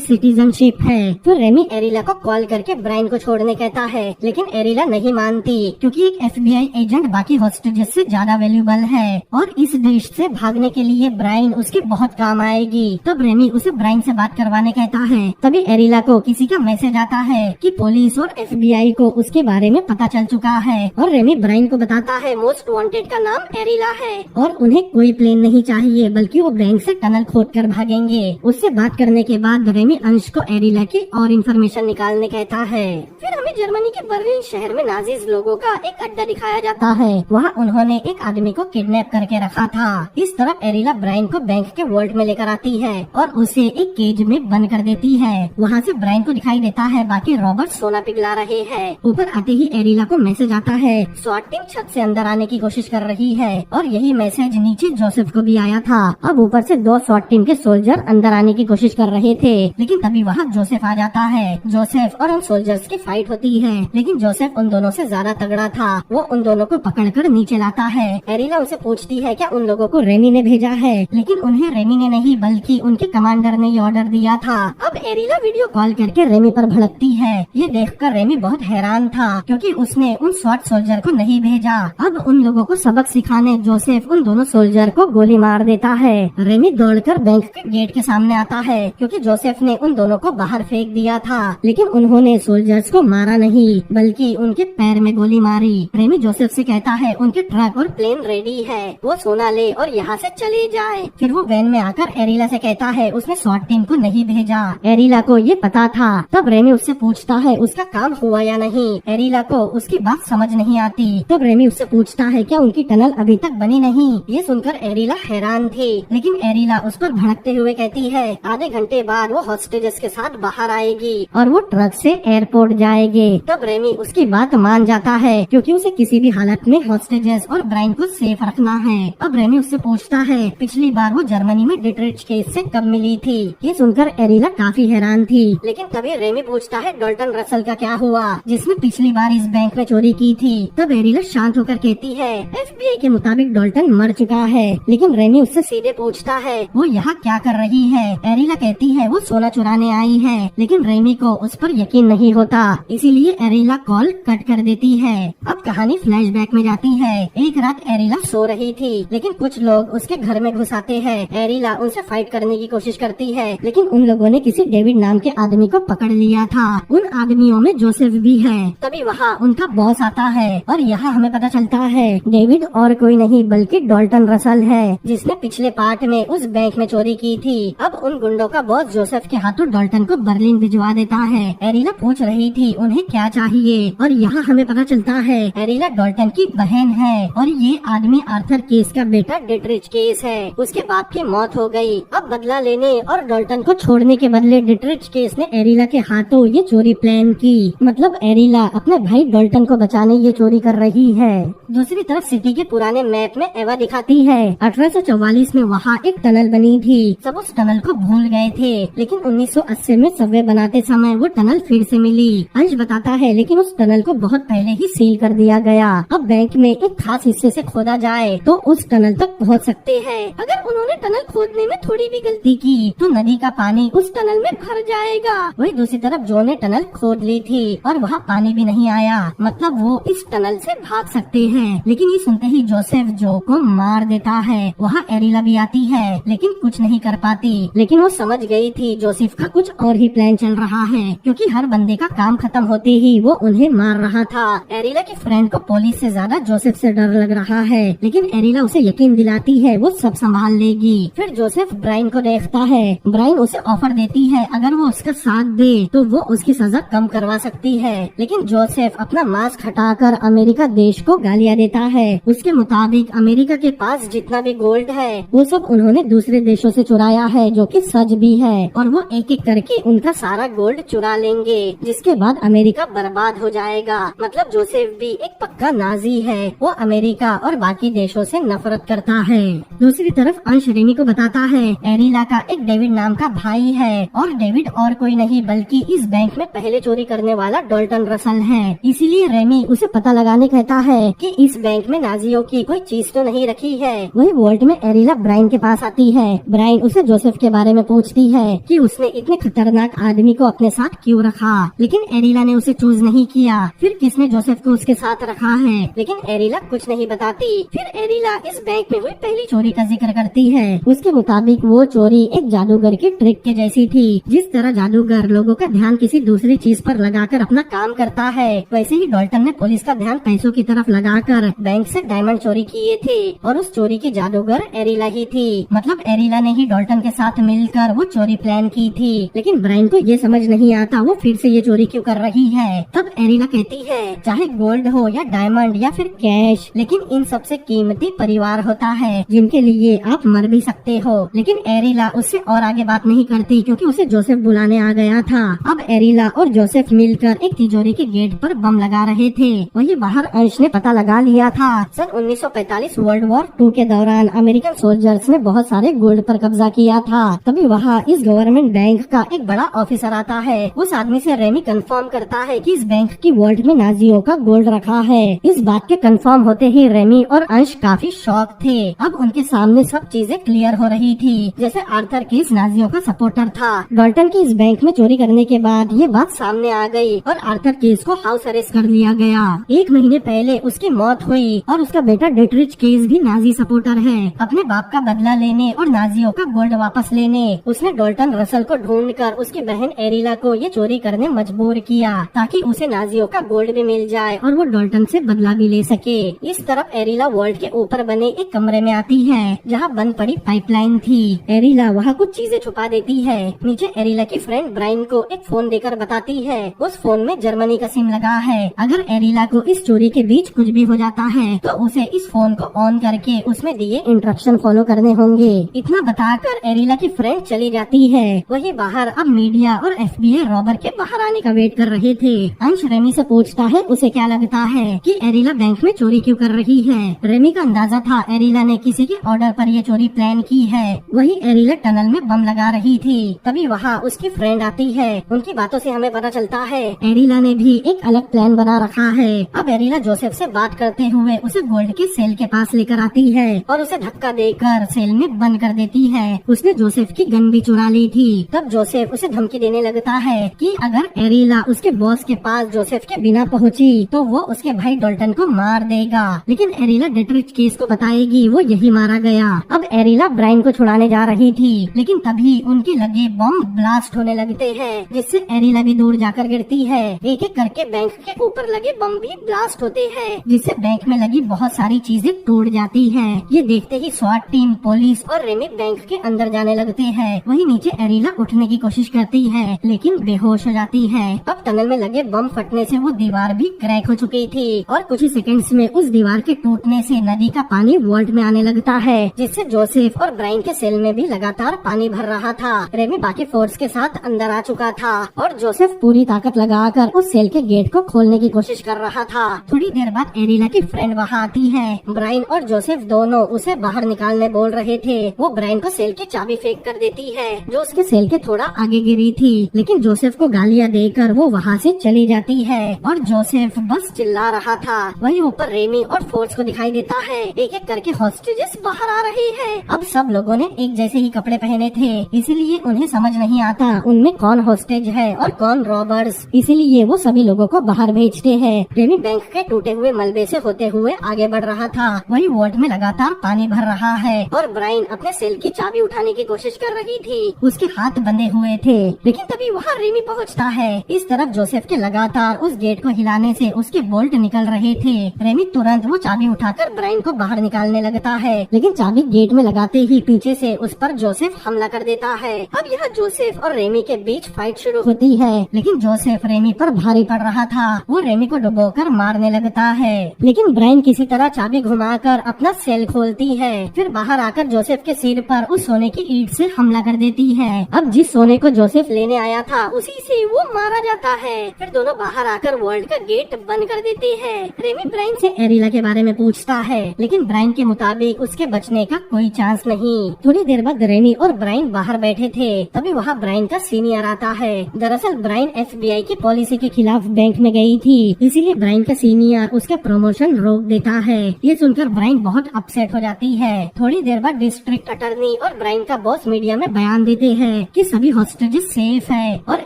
सिटीजनशिप है। फिर रेमी एरिला को कॉल करके ब्रायन को छोड़ने कहता है, लेकिन एरिला नहीं मानती क्योंकि एक FBI एजेंट बाकी हॉस्टेजेस से ज्यादा वैल्यूबल है और इस देश से भागने के लिए ब्रायन उसके बहुत काम आएगी। तब रेमी उसे ब्रायन से बात करवाने कहता है। तभी एरिला को किसी का मैसेज आता है कि पुलिस और FBI को उसके बारे में पता चल चुका है और रेमी ब्रायन को बताता है मोस्ट वांटेड का नाम एरिला है और उन्हें कोई प्लेन नहीं चाहिए बल्कि वो बैंक से टनल खोदकर भागेंगे। उससे बात करने के बाद रेमी अंश को एरिला की और इन्फॉर्मेशन निकालने कहता है। फिर हमें जर्मनी के बर्लिन शहर में नाजीज लोगों का एक अड्डा दिखाया जाता है। वहाँ उन्होंने एक आदमी को किडनैप करके रखा था। इस तरफ एरिला ब्रायन को बैंक के वॉल्ट में लेकर आती है और उसे एक केज में बंद कर देती है। वहाँ से ब्रायन को दिखाई देता है बाकी रॉबर्ट सोना पिघला रहे हैं। ऊपर आते ही एरिला को मैसेज आता है। स्वाट टीम छत से अंदर आने की कोशिश कर रही है और यही मैसेज नीचे जोसेफ को भी आया था। अब ऊपर से 2 स्वाट टीम के सोल्जर अंदर आने की कोशिश कर रहे थे, लेकिन तभी वहाँ जोसेफ आ जाता है। जोसेफ और उन सोल्जर्स की फाइट होती है, लेकिन जोसेफ उन दोनों से ज्यादा तगड़ा था। वो उन दोनों को पकड़कर नीचे लाता है। एरिला उसे पूछती है क्या उन लोगों को रेमी ने भेजा है, लेकिन उन्हें रेमी ने नहीं बल्कि उनके कमांडर ने ये ऑर्डर दिया था। अब एरिला वीडियो कॉल करके रेमी पर भड़कती है। ये देखकर रेमी बहुत हैरान था क्योंकि उसने उन स्वाट सोल्जर को नहीं भेजा। अब उन लोगों को सबक सिखाने जोसेफ उन दोनों सोल्जर को गोली मार देता है। रेमी दौड़कर बैंक के गेट के सामने आता है क्योंकि जोसेफ ने उन दोनों को बाहर फेंक दिया था, लेकिन उन्होंने सोल्जर्स को मारा नहीं बल्कि उनके पैर में गोली मारी। रेमी जोसेफ से कहता है उनके ट्रक और प्लेन रेडी है, वो सोना ले और यहाँ से चले जाए। फिर वो वैन में आकर एरिला से कहता है उसने स्वाट टीम को नहीं भेजा। एरिला को ये पता था। तब रेमी उससे पूछता है उसका काम हुआ या नहीं। एरिला को उसकी बात समझ नहीं आती। तब रेमी उससे पूछता है क्या उनकी टनल अभी तक बनी नहीं। ये सुनकर एरिला हैरान थी, लेकिन एरिला उस पर भड़कते हुए कहती है आधे घंटे बाद वो हॉस्टेजेस के साथ बाहर आएगी और वो ट्रक से एयरपोर्ट जाएंगे। तब रेमी उसकी बात मान जाता है क्योंकि उसे किसी भी हालत में हॉस्टेजेस और ब्रायन को सेफ रखना है। अब रेमी उससे पूछता है पिछली बार वो जर्मनी में डिट्रिच केस से कब मिली थी। ये सुनकर एरिला काफी हैरान थी, लेकिन तभी रेमी पूछता है डॉल्टन रसल का क्या हुआ जिसने पिछली बार इस बैंक में चोरी की थी। तब एरिला शांत होकर कहती है FBI के मुताबिक डॉल्टन मर चुका है, लेकिन रेमी उससे सीधे पूछता है वो यहाँ क्या कर रही है। एरिला कहती है वो सोना चुराने आई है, लेकिन रेमी को उस पर यकीन नहीं होता, इसीलिए एरिला कॉल कट कर देती है। अब कहानी फ्लैशबैक में जाती है। एक रात एरिला सो रही थी, लेकिन कुछ लोग उसके घर में घुस आते हैं। एरिला उनसे फाइट करने की कोशिश करती है, लेकिन उन लोगों ने किसी डेविड नाम के आदमी को पकड़ लिया था। उन आदमियों में जोसेफ भी है। तभी वहाँ उनका बॉस आता है और यहाँ हमें पता चलता है डेविड और कोई नहीं बल्कि डॉल्टन रसल है, जिसने पिछले पार्ट में उस बैंक में चोरी की थी। अब उन गुंडों का बॉस जोसेफ के हाथों डॉल्टन को बर्लिन भिजवा देता है। एरिला पूछ रही थी उन्हें क्या चाहिए और यहाँ हमें पता चलता है एरिला डॉल्टन की बहन है और ये आदमी आर्थर केस का बेटा डिट्रिच केस है। उसके बाप की मौत हो गई। अब बदला लेने और डॉल्टन को छोड़ने के बदले डिट्रिच केस ने एरिला के हाथों ये चोरी प्लान की। मतलब एरिला अपने भाई डॉल्टन को बचाने ये चोरी कर रही है। दूसरी तरफ सिटी के पुराने मैप में एवा दिखाती है 1844 में वहाँ एक टनल बनी थी। सब उस टनल को भूल गए थे, लेकिन 1980 में सबवे बनाते समय वो टनल फिर से मिली। अंश बताता है, लेकिन उस टनल को बहुत पहले ही सील कर दिया गया। अब बैंक में एक खास हिस्से से खोदा जाए तो उस टनल तक पहुंच सकते हैं। अगर उन्होंने टनल खोदने में थोड़ी भी गलती की तो नदी का पानी उस टनल में भर जाएगा। वही दूसरी तरफ जो ने टनल खोद ली थी और वहाँ पानी भी नहीं आया, मतलब वो इस टनल से भाग सकते हैं। लेकिन ये सुनते ही जोसेफ जो को मार देता है। वहाँ एरिला भी आती है, लेकिन कुछ नहीं कर पाती। लेकिन वो समझ गई थी जोसेफ का कुछ और ही प्लान चल रहा है, क्योंकि हर बंदे का काम खत्म होते ही वो उन्हें मार रहा था। एरिला की फ्रेंड को पुलिस से ज्यादा जोसेफ से डर लग रहा है, लेकिन एरिला उसे यकीन दिलाती है वो सब संभाल लेगी। फिर जोसेफ ब्राइन को देखता है। ब्राइन उसे ऑफर देती है अगर वो उसका साथ दे तो वो उसकी सजा कम करवा सकती है। लेकिन जोसेफ अपना मास्क हटाकर अमेरिका देश को गालियाँ देता है। उसके मुताबिक अमेरिका के पास जितना भी गोल्ड है वो सब उन्होंने दूसरे देशों से चुराया है, जो कि सच भी है, और वो एक एक करके उनका सारा गोल्ड चुरा लेंगे, जिसके बाद अमेरिका बर्बाद हो जाएगा। मतलब जोसेफ भी एक पक्का नाजी है। वो अमेरिका और बाकी देशों से नफरत करता है। दूसरी तरफ अंश रेमी को बताता है एरिला का एक डेविड नाम का भाई है, और डेविड और कोई नहीं बल्कि इस बैंक में पहले चोरी करने वाला डॉल्टन रसल है। इसीलिए रेमी उसे पता लगाने कहता है कि इस बैंक में नाजियों की कोई चीज तो नहीं रखी है। वही वोल्ट में एरिला ब्राइन के पास आती है। ब्राइन उसे जोसेफ के बारे में पूछती है कि उसने इतने खतरनाक आदमी को अपने साथ क्यों रखा, लेकिन एरिला ने उसे चूज नहीं किया। फिर किसने जोसेफ को उसके साथ रखा है, लेकिन एरिला कुछ नहीं बताती। फिर एरिला इस बैंक में हुई पहली चोरी का जिक्र करती है। उसके मुताबिक वो चोरी एक जादूगर की ट्रिक के जैसी थी। जिस तरह जादूगर लोगों का ध्यान किसी दूसरी चीज पर लगाकर अपना काम करता है, वैसे ही डॉल्टन ने पुलिस का ध्यान पैसों की तरफ लगाकर बैंक से डायमंड चोरी किए थे, और उस चोरी की जादूगर एरिला ही थी। मतलब एरिला ने ही डॉल्टन के साथ मिलकर वो चोरी प्लान की थी। लेकिन ब्राइन को ये समझ नहीं आता वो फिर से ये चोरी क्यों कर रही है। तब एरिला कहती है चाहे गोल्ड हो या डायमंड या फिर कैश, लेकिन इन सबसे कीमती परिवार होता है जिनके लिए आप मर भी सकते हो। लेकिन एरिला उससे और आगे बात नहीं करती, क्योंकि उसे जोसेफ बुलाने आ गया था। अब एरिला और जोसेफ मिलकर एक तिजोरी के गेट पर बम लगा रहे थे। वही बाहर अंश ने पता लगा लिया था सन 1945 वर्ल्ड वॉर 2 के दौरान अमेरिकन सोल्जर्स ने बहुत सारे गोल्ड पर कब्जा किया था। तभी वहाँ इस गवर्नमेंट बैंक का एक बड़ा ऑफिसर आता है। उस आदमी से रेमी कंफर्म करता है कि इस बैंक की वॉल्ट में नाजियों का गोल्ड रखा है। इस बात के कंफर्म होते ही रेमी और अंश काफी शॉक थे। अब उनके सामने सब चीजें क्लियर हो रही थी। जैसे आर्थर केस नाजियों का सपोर्टर था। डॉल्टन की इस बैंक में चोरी करने के बाद ये बात सामने आ गई और आर्थर केस को हाउस अरेस्ट कर लिया गया। 1 महीने पहले उसकी मौत हुई और उसका बेटा डेट्रिच केस भी नाजी सपोर्टर है। अपने बाप का बदला लेने और नाजियों का गोल्ड वापस लेने उसने डॉल्टन रसल को ढूंढकर उसकी बहन एरिला को ये चोरी करने मजबूर किया, ताकि उसे नाजियों का गोल्ड भी मिल जाए और वो डॉल्टन से बदला भी ले सके। इस तरफ एरिला वॉल्ट के ऊपर बने एक कमरे में आती है जहाँ बंद पड़ी पाइपलाइन थी। एरिला वहाँ कुछ चीजें छुपा देती है। नीचे एरिला की फ्रेंड ब्राइन को एक फोन देकर बताती है उस फोन में जर्मनी का सिम लगा है। अगर एरिला को इस चोरी के बीच कुछ भी हो जाता है तो उसे इस फोन को ऑन करके उसमें दिए इंस्ट्रक्शन फॉलो करने होंगे। इतना बताकर एरिला की फ्रेंड चली जाती है। वही बाहर अब मीडिया और FBI रॉबर के बाहर आने का वेट कर रहे थे। अंश रेमी से पूछता है उसे क्या लगता है कि एरिला बैंक में चोरी क्यों कर रही है। रेमी का अंदाजा था एरिला ने किसी के ऑर्डर पर ये चोरी प्लान की है। वही एरिला टनल में बम लगा रही थी। तभी वहाँ उसकी फ्रेंड आती है। उनकी बातों से हमें पता चलता है एरिला ने भी एक अलग प्लान बना रखा है। अब एरिला जोसेफ से बात करते हुए उसे गोल्ड के सेल के पास लेकर आती है और उसे धक्का देकर सेल में बंद कर देती है। उसने जोसेफ की गन भी चुरा ली थी। तब जोसेफ उसे धमकी देने लगता है कि अगर एरिला उसके बॉस के पास जोसेफ के बिना पहुंची तो वो उसके भाई डॉल्टन को मार देगा। लेकिन एरिला डेट्रिच केस को बताएगी वो यही मारा गया। अब एरिला ब्राइन को छुड़ाने जा रही थी, लेकिन तभी उनकी लगे बम ब्लास्ट होने लगते हैं, जिससे एरिला भी दूर जाकर गिरती है। एक एक करके बैंक के ऊपर लगे बम भी ब्लास्ट होते हैं, जिससे बैंक में लगी बहुत सारी चीजें टूट जाती हैं। ये देखते ही स्वाट टीम, पुलिस और रेमी बैंक के अंदर जाने लगते हैं। वही नीचे एरिला उठने की कोशिश करती है, लेकिन बेहोश हो जाती है। अब टनल में लगे बम फटने से वो दीवार भी क्रैक हो चुकी थी और कुछ ही सेकंड्स में उस दीवार के टूटने से नदी का पानी वॉल्ट में आने लगता है, जिससे जोसेफ और ब्राइन के सेल में भी लगातार पानी भर रहा था। रेमी बाकी फोर्स के साथ अंदर आ चुका था और जोसेफ पूरी ताकत लगाकर उस सेल के गेट को खोलने की कोशिश कर रहा था। थोड़ी देर बाद एरिला की फ्रेंड वहाँ आती है। ब्राइन और जोसेफ दोनों उसे बाहर निकालने बोल रहे थे। वो ब्राइन को सेल की चाबी फेंक कर देती है, जो उसके सेल के थोड़ा आगे गिरी थी। लेकिन जोसेफ को गालियाँ देकर वो वहाँ वहाँ से चली जाती है और जोसेफ बस चिल्ला रहा था। वही ऊपर रेमी और फोर्स को दिखाई देता है, एक एक करके हॉस्टेजेस बाहर आ रही है। अब सब लोगों ने एक जैसे ही कपड़े पहने थे, इसीलिए उन्हें समझ नहीं आता उनमें कौन हॉस्टेज है और कौन रॉबर्स, इसीलिए वो सभी लोगों को बाहर भेजते हैं। रेमी बैंक के टूटे हुए मलबे से होते हुए आगे बढ़ रहा था। वही वॉल्ट में लगातार पानी भर रहा है और ब्राइन अपने सेल की चाबी उठाने की कोशिश कर रही थी। उसके हाथ बंधे हुए थे, लेकिन तभी वहाँ रेमी पहुँचता है। इस तरफ जोसेफ के लगातार उस गेट को हिलाने से उसके बोल्ट निकल रहे थे। रेमी तुरंत वो चाबी उठाकर ब्राइन को बाहर निकालने लगता है, लेकिन चाबी गेट में लगाते ही पीछे से उस पर जोसेफ हमला कर देता है। अब यह जोसेफ और रेमी के बीच फाइट शुरू होती है, लेकिन जोसेफ रेमी पर भारी पड़ रहा था। वो रेमी को डुबोकर मारने लगता है, लेकिन ब्राइन किसी तरह चाबी घुमाकर अपना सेल खोलती है। फिर बाहर आकर जोसेफ के सिर पर उस सोने की ईंट से हमला कर देती है। अब जिस सोने को जोसेफ लेने आया था उसी से वो मारा जाता है। फिर दोनों बाहर आकर वर्ल्ड का गेट बंद कर देते हैं। रेमी ब्राइन से एरिला के बारे में पूछता है, लेकिन ब्राइन के मुताबिक उसके बचने का कोई चांस नहीं। थोड़ी देर बाद रेमी और ब्राइन बाहर बैठे थे, तभी वहाँ ब्राइन का सीनियर आता है। दरअसल ब्राइन FBI की पॉलिसी के खिलाफ बैंक में गई थी, इसीलिए ब्राइन का सीनियर उसका प्रमोशन रोक देता है। ये सुनकर ब्राइन बहुत अपसेट हो जाती है। थोड़ी देर बाद डिस्ट्रिक्ट अटर्नी और ब्राइन का बॉस मीडिया में बयान देते हैं कि सभी हॉस्टेजेस सेफ है और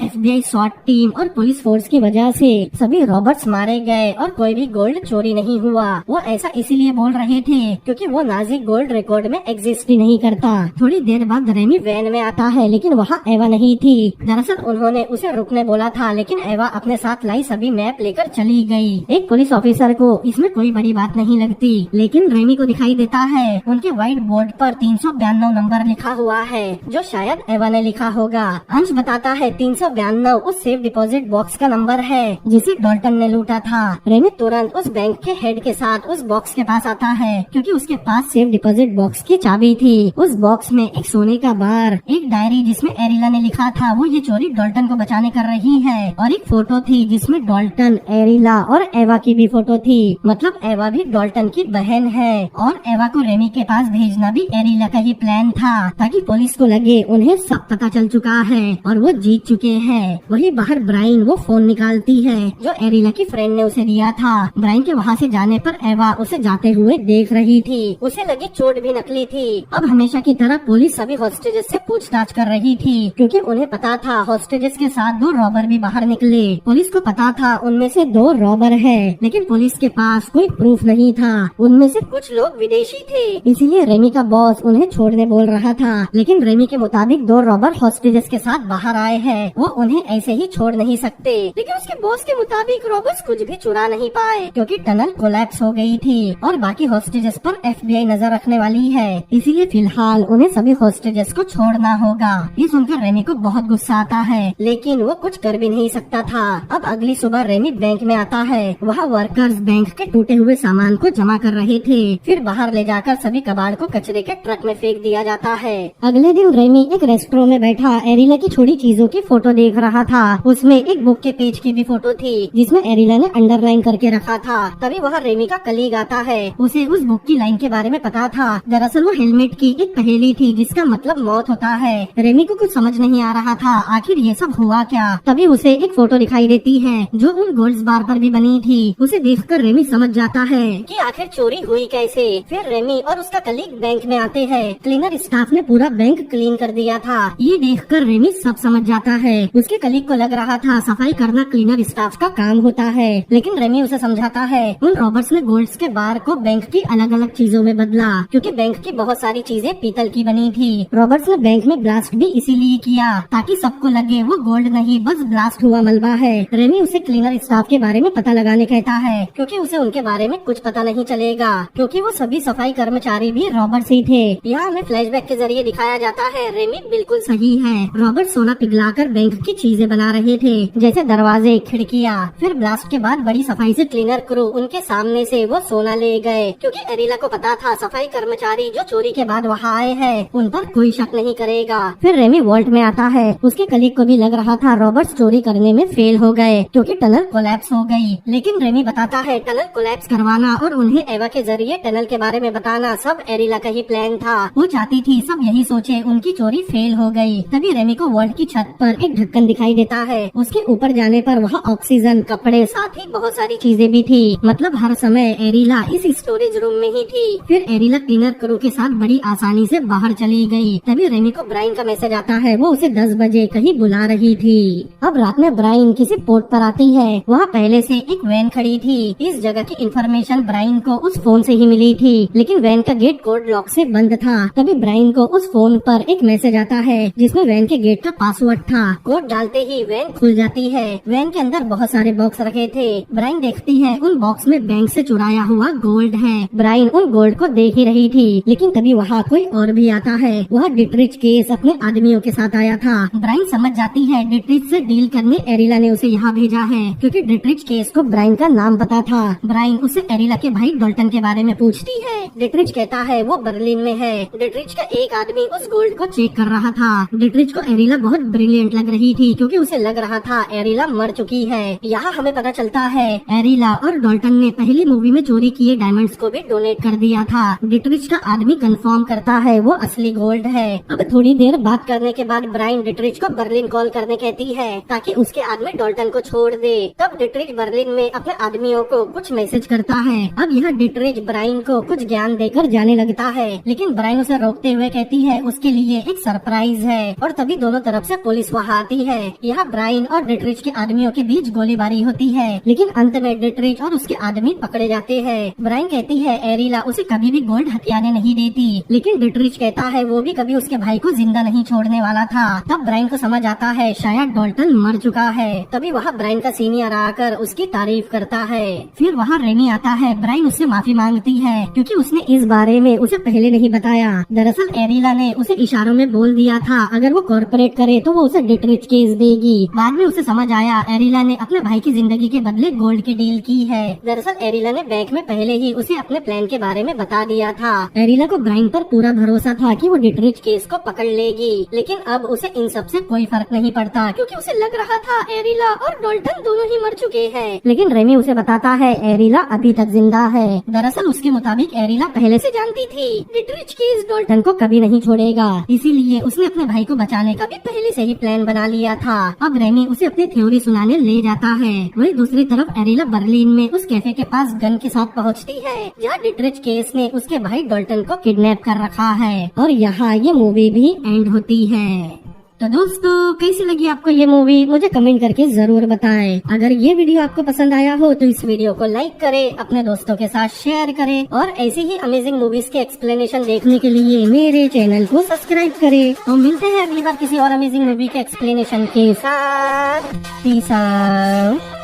FBI SWAT टीम और पुलिस फोर्स की वजह से सभी रॉबर्ट्स मारे गए और कोई भी गोल्ड चोरी नहीं हुआ। वो ऐसा इसीलिए बोल रहे थे क्योंकि वो नाजी गोल्ड रिकॉर्ड में एग्जिस्ट ही नहीं करता। थोड़ी देर बाद रेमी वैन में आता है, लेकिन वहाँ एवा नहीं थी। दरअसल उन्होंने उसे रुकने बोला था, लेकिन एवा अपने साथ लाई सभी मैप लेकर चली गई। एक पुलिस ऑफिसर को इसमें कोई बड़ी बात नहीं लगती, लेकिन रेमी को दिखाई देता है उनके व्हाइट बोर्ड पर 392 नंबर लिखा हुआ है, जो शायद एवा ने लिखा होगा। अंश बताता है 392 उस सेफ डिपॉजिट बॉक्स का नंबर है जिसे डॉल्टन ने लूटा था। रेमी तुरंत उस बैंक के हेड के साथ उस बॉक्स के पास आता है, क्योंकि उसके पास सेफ डिपॉजिट बॉक्स की चाबी थी। उस बॉक्स में एक सोने का बार, एक डायरी जिसमें एरिला ने लिखा था वो ये चोरी डॉल्टन को बचाने कर रही है, और एक फोटो थी जिसमें डॉल्टन, एरिला और एवा की भी फोटो थी। मतलब एवा भी डॉल्टन की बहन है, और एवा को रेमी के पास भेजना भी एरिला का ही प्लान था, ताकि पुलिस को लगे उन्हें सब पता चल चुका है और वो जीत चुके हैं। वही बाहर ब्राइन वो फोन निकालती है जो एरिला की फ्रेंड ने उसे दिया था। ब्राइन के वहाँ से जाने पर एवा उसे जाते हुए देख रही थी। उसे लगी चोट भी नकली थी। अब हमेशा की तरह पुलिस सभी हॉस्टेजेस से पूछताछ कर रही थी, क्योंकि उन्हें पता था हॉस्टेजेस के साथ 2 रॉबर भी बाहर निकले। पुलिस को पता था उनमें से 2 रॉबर है, लेकिन पुलिस के पास कोई प्रूफ नहीं था। उनमें से कुछ लोग विदेशी थे, इसीलिए रेमी का बॉस उन्हें छोड़ने बोल रहा था। लेकिन रेमी के मुताबिक 2 रॉबर हॉस्टेजेस के साथ बाहर आए हैं, वो उन्हें ऐसे ही छोड़ नहीं सकते। लेकिन उसके बॉस के मुताबिक रॉबर्स कुछ भी चुरा नहीं पाए, क्योंकि टनल कोलैप्स हो गई थी और बाकी हॉस्टेजेस पर FBI नजर रखने वाली है। इसीलिए फिलहाल उन्हें सभी हॉस्टेजेस को छोड़ना होगा। ये सुनकर रेमी को बहुत गुस्सा आता है, लेकिन वो कुछ कर भी नहीं सकता था। अब अगली सुबह रेमी बैंक में आता है। वहाँ वर्कर्स बैंक के टूटे हुए सामान को जमा कर रहे थे। फिर बाहर ले जाकर सभी कबाड़ को कचरे के ट्रक में फेंक दिया जाता है। अगले दिन रेमी एक रेस्टोरेंट में बैठा एरिला की छोड़ी चीजों की फोटो देख रहा था। उसमें एक बुक के पेज की भी फोटो थी, जिसमें एरिला ने अंडरलाइन करके रखा था। तभी वह रेमी का कलीग आता है। उसे उस बुक की लाइन के बारे में पता था। दरअसल वो हेलमेट की एक पहेली थी जिसका मतलब मौत होता है। रेमी को कुछ समझ नहीं आ रहा था आखिर ये सब हुआ क्या। तभी उसे एक फोटो दिखाई देती है जो उन गोल्ड्स बार पर भी बनी थी। उसे देखकर रेमी समझ जाता है कि आखिर चोरी हुई कैसे। फिर रेमी और उसका कलीग बैंक में आते हैं। क्लीनर स्टाफ ने पूरा बैंक क्लीन कर दिया था। ये देखकर रेमी सब समझ जाता है। उसके कलीग को लग रहा था सफाई करना क्लीनर स्टाफ का काम होता है, लेकिन रेमी उसे समझाता है उन रॉबर्ट्स ने गोल्ड्स के बार को बैंक की अलग अलग चीजों में बदला, क्योंकि बैंक की बहुत सारी चीजें पीतल की बनी थी। रॉबर्ट्स ने बैंक में ब्लास्ट भी इसीलिए किया ताकि सबको लगे वो गोल्ड नहीं बस ब्लास्ट हुआ मलबा है। रेमी उसे क्लीनर स्टाफ के बारे में पता लगाने कहता है, क्योंकि उसे उनके बारे में कुछ पता नहीं चलेगा, क्योंकि वो सभी सफाई कर्मचारी भी रॉबर्ट्स ही थे। यहाँ हमें फ्लैशबैक के जरिए दिखाया जाता है रेमी बिल्कुल सही है। रॉबर्ट सोना पिघलाकर बैंक की चीजें बना रहे थे, जैसे दरवाजे, खिड़कियाँ। फिर ब्लास्ट के बाद बड़ी सफाई से क्लीनर क्रू उनके सामने से वो सोना ले गए, क्योंकि एरिला को पता था सफाई कर्मचारी जो चोरी के बाद वहाँ आए हैं उन पर कोई शक नहीं करेगा। फिर रेमी वॉल्ट में आता है। उसके कलीग को भी लग रहा था रॉबर्ट्स चोरी करने में फेल हो गए, क्योंकि टनल कोलैप्स हो गई। लेकिन रेमी बताता है टनल कोलैप्स करवाना और उन्हें एवा के जरिए टनल के बारे में बताना सब एरिला का ही प्लान था। वो चाहती थी सब यही सोचे उनकी चोरी फेल हो गई। तभी रेमी को वॉल्ट की छत पर एक ढक्कन दिखाई देता है। उसके ऊपर जाने पर वहाँ ऑक्सीजन, कपड़े, साथ ही बहुत सारी चीजें भी थी। मतलब हर समय एरिला इस स्टोरेज रूम में ही थी। फिर एरिला क्लीनर क्रू के साथ बड़ी आसानी से बाहर चली गई। तभी रेमी को ब्राइन का मैसेज आता है, वो उसे 10 बजे कहीं बुला रही थी। अब रात में ब्राइन किसी पोर्ट पर आती है। वहाँ पहले से एक वैन खड़ी थी। इस जगह की इंफॉर्मेशन ब्राइन को उस फोन से ही मिली थी, लेकिन वैन का गेट कोड लॉक से बंद था। तभी ब्राइन को उस फोन पर एक मैसेज आता है जिसमें वैन के गेट का पासवर्ड था। कोड डालते ही वैन खुल जाती है। वैन के अंदर बहुत सारे बॉक्स रखे थे। ब्राइन देखती है उन बॉक्स में बैंक से चुराया हुआ गोल्ड है। ब्राइन उन गोल्ड को देख ही रही थी, लेकिन तभी वहाँ कोई और भी आता है। वह डिट्रिच केस अपने आदमियों के साथ आया था। ब्राइन समझ जाती है डिट्रिच से डील करने एरिला ने उसे यहाँ भेजा है, क्योंकि डिट्रिच केस को ब्राइन का नाम पता था। ब्राइन उसे एरिला के भाई डॉल्टन के बारे में पूछती है। डिट्रिच कहता है वो बर्लिन में है। डिट्रिच का एक आदमी उस गोल्ड को चेक कर रहा था। डिट्रिच को एरिला बहुत ब्रिलियंट लग रही थी, क्योंकि उसे लग रहा था एरिला मर चुकी है। यहाँ हमें पता चलता है एरिला और डॉल्टन ने पहली मूवी में चोरी किए डायमंड्स को भी डोनेट कर दिया था। डिट्रिच का आदमी कंफर्म करता है वो असली गोल्ड है। अब थोड़ी देर बात करने के बाद ब्राइन डिट्रिच को बर्लिन कॉल करने कहती है, ताकि उसके आदमी डॉल्टन को छोड़ दे। तब डिट्रिच बर्लिन में अपने आदमियों को कुछ मैसेज करता है। अब यह डिट्रिच ब्राइन को कुछ ज्ञान देकर जाने लगता है, लेकिन ब्राइन उसे रोकते हुए कहती है उसके लिए एक सरप्राइज है। और तभी दोनों तरफ से पुलिस वहाँ आती है। यहाँ ब्राइन और डिट्रिच के आदमियों के बीच गोलीबारी होती है, लेकिन अंत में डिट्रिच और उसके आदमी पकड़े जाते हैं। ब्राइन कहती है एरिला उसे कभी भी गोल्ड हथियाने नहीं देती, लेकिन डिट्रिच कहता है वो भी कभी उसके भाई को जिंदा नहीं छोड़ने वाला था। तब ब्राइन को समझ आता है शायद डॉल्टन मर चुका है। तभी वहाँ ब्राइन का सीनियर आकर उसकी तारीफ करता है। फिर वहाँ रेमी आता है। ब्राइन उससे माफी मांगती है, क्योंकि उसने इस बारे में उसे पहले नहीं बताया। दरअसल एरिला ने उसे इशारों में बोल दिया था अगर वो कॉर्पोरेट करे तो वो उसे डिट्रिच केस देगी। बाद में उसे समझ आया एरिला ने अपने भाई की जिंदगी के बदले गोल्ड की डील की है। दरअसल एरिला ने बैंक में पहले ही उसे अपने प्लान के बारे में बता दिया था। एरिला को ब्राइन पर पूरा भरोसा था कि वो डिट्रिच केस को पकड़ लेगी, लेकिन अब उसे इन सब से कोई फर्क नहीं पड़ता, क्योंकि उसे लग रहा था एरिला और डॉल्टन दोनों ही मर चुके हैं। लेकिन रेमी उसे बताता है एरिला अभी तक जिंदा है। दरअसल उसके मुताबिक एरिला पहले से जानती थी डिट्रिच केस डॉल्टन को कभी नहीं छोड़ेगा, इसीलिए उसने अपने भाई को बचाने का भी पहले से ही प्लान बना लिया था। अब रेमी उसे अपनी थ्योरी सुनाने ले जाता है। वही दूसरी तरफ एरिला बर्लिन में उस कैफे के पास गन के साथ पहुंचती है, जहाँ डिट्रिच केस ने उसके भाई डॉल्टन को किडनैप कर रखा है। और यहाँ ये मूवी भी एंड होती है। तो दोस्तों कैसी लगी आपको ये मूवी, मुझे कमेंट करके जरूर बताएं। अगर ये वीडियो आपको पसंद आया हो तो इस वीडियो को लाइक करें, अपने दोस्तों के साथ शेयर करें, और ऐसी ही अमेजिंग मूवीज के एक्सप्लेनेशन देखने के लिए मेरे चैनल को सब्सक्राइब करें। तो मिलते हैं अगली बार किसी और अमेजिंग मूवी के एक्सप्लेनेशन के साथ। Peace out.